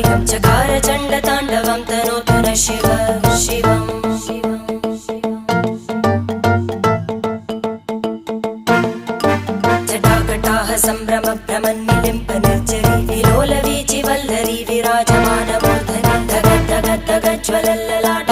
कायं चकार चण्डताण्डवं तनोतु न शिव शिवम् जटाकटाह सम्भ्रम भ्रमन्निलिम्प निर्जरी विलोलवीचि वल्लरी विराजमानमूर्धनि धग धग धग ज्वलल्ललाट